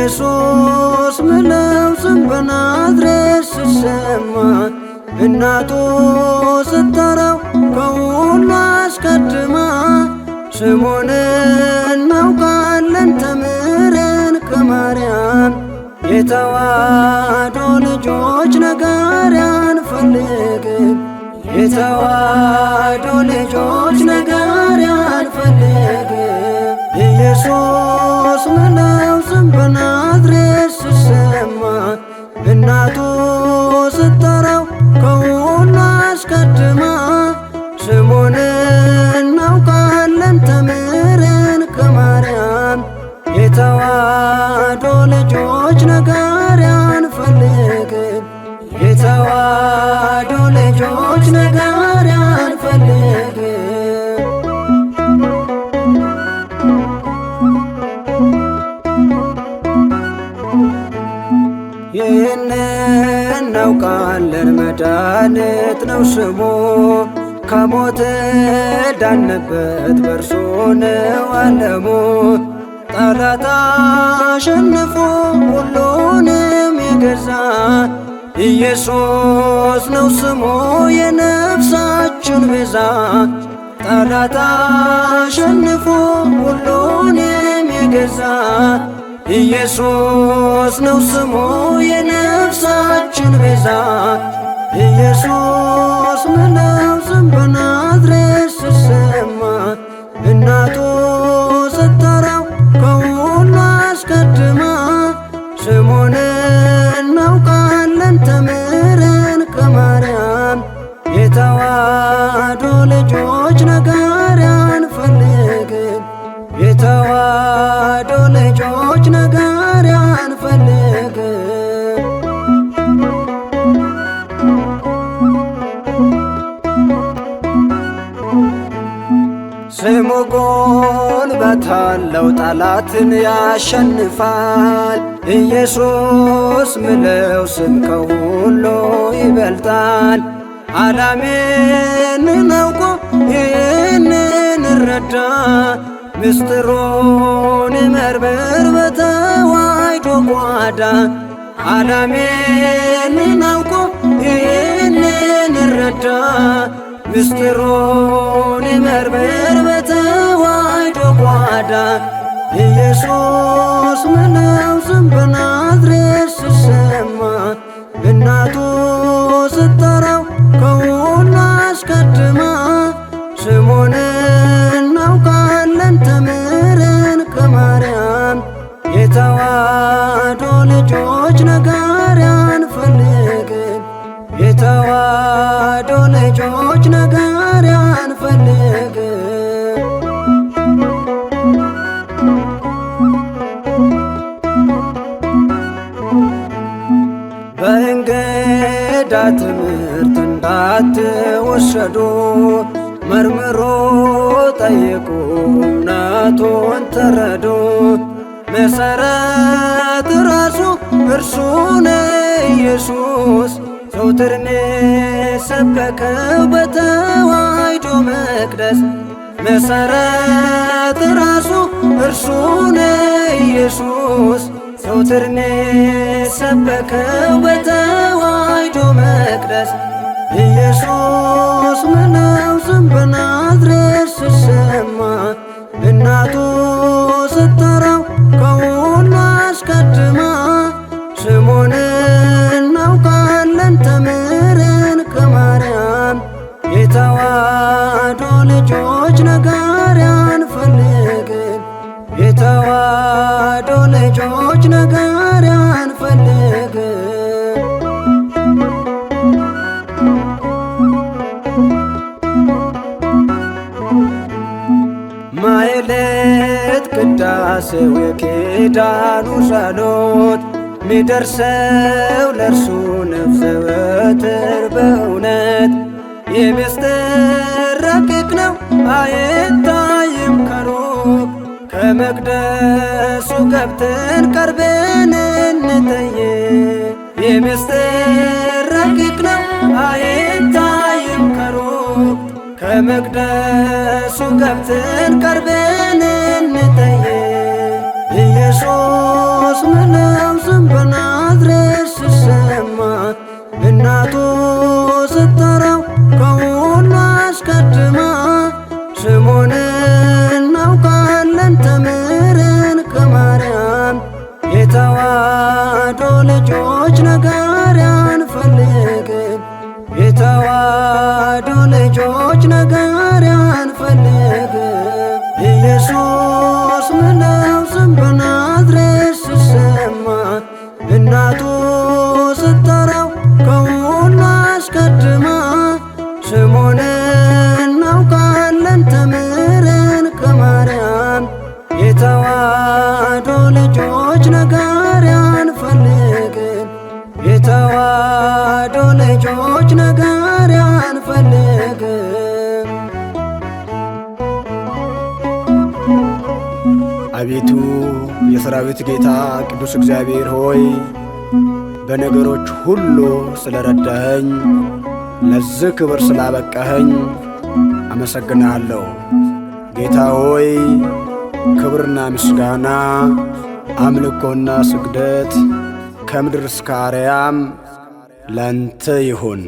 ኢየሱስ ምለው ስም በናዝሬት ሲሰማ እናቱ ስትጠራው ከሁሉ አስቀድማ ስሙን እናውቃለን ተምረን ከማርያም የተዋሕዶ ልጆች ነጋሪ አንፈልግም የተዋሕዶ ልጆች ነጋሪ አንፈልግም ኢየሱስ ምለው ስም በናዝሬት ሲሰማ እናቱ ስትጠራው ከሁሉ አስቀድማ ስሙን እናውቃለን ተምረን ከማርያም የተዋሕዶ ልጆች ነጋሪ አንፈልግም የተዋሕዶ ልጆች ነጋሪ አንፈልግም ይህንን እናውቃለን መድኃኒት ነው ስሙ ከሞት ዳንበት በእርሱ ነው ዓለሙ ጠላት አሸንፎ ሁሉንም የገዛ ኢየሱስ ነው ስሙ የነፍሳችን ቤዛ ጠላት አሸንፎ ሁሉንም የገዛ ኢየሱስ ነው ስሙ የነፍሳችን ቤዛ ኢየሱስ ምለው ስም በናዝሬት ሲሰማ እናቱ ስትጠራው ከሁሉ አስቀድማ ስሙን እናውቃለን ተምረን ከማርያም የተዋሕዶ ልጆች ነጋሪ አንፈልግም የተዋሕዶ ልጆች ነጋሪ አንፈልግም ስሙ ጉልበት አለው ጠላትን ያሸንፋል ኢየሱስ ምለው ስም ከሁሉ ይበልጣል ዓለምን አውቆ ይህንን እረዳ ምስጢሩን ይመርምር በተዋሕዶ ጓዳ ዓለምን አውቆ ይህንን እረዳ ምስጢሩን ይመርምር በተዋሕዶ ጓዳ ኢየሱስ ምለው ስም በናዝሬት ሲሰማ እናቱ ስትጠራው ከሁሉ አስቀድማ ስሙን እናውቃለን ተምረን ከማርያም የተዋሕዶ ልጆች ነጋሪ አንፈልግም የተዋሕዶ ልጆች ነጋሪ አንፈልግም በእንግዳ ትምህርት እንዳትወሰዱ መርምሮ ጠይቁ እውነቱን ተረዱ መሰረት ራሱ እርሱ ነው ኢየሱስ ዘወትር ሰበከው በተዋሕዶ መቅደስ መሰረት ራሱ እርሱ ነው ኢየሱስ ዘወትር ሰበከው በተዋሕዶ መቅደስ ኢየሱስ ምለው ስም በናዝሬት ሲሰማ እናቱ ስትጠራው ከሁሉ አስቀድማ ስሙን እናውቃለን ተምረን ከማርያም የተዋሕዶ ልጆች ነጋሪ አንፈልግም የተዋሕዶ ልጆች ነጋሪ አንፈልግም ማኅሌት ቅዳሴው የኪዳኑ ጸሎት ሚደርሰው ለእርሱ ነው ዘወትር በእውነት የምስጢር ረቂቅ ነው አይታይም ከሩቅ ከመቅደሱ ገብተን ቀርበን እንጠይቅ የምስጢር ረቂቅ ነው አይታይም ከሩቅ ከመቅደሱ ገብተን ቀርበን እንጠይቅ ኢየሱስ ምለው ስም በናዝሬት ሲሰማ እናቱ ስትጠራው ከሁሉ አስቀድማ ስሙን እናውቃለን ተምረን ከማርያም የተዋሕዶ ልጆች ነገር አንፈልግም የተዋሕዶ ልጆች ነገር አንፈልግም ኢየሱስ ምለው ስም በናዝሬት ሲሰማ እናቱ ስትጠራው ከሁሉ አስቀድማ ስሙን እናውቃለን ተምረን ከማርያም የተዋሕዶ ልጆች ነገር አንፈልግም የተዋሕዶ ልጆች ነገር አንፈልግም። አቤቱ የሰራዊት ጌታ ቅዱስ እግዚአብሔር ሆይ በነገሮች ሁሉ ስለረዳኸኝ ለዚህ ክብር ስላበቃኸኝ አመሰግንሃለሁ። ጌታ ሆይ ክብርና ምስጋና አምልኮና ስግደት ከምድር እስከ አርያም ላንተ ይሁን።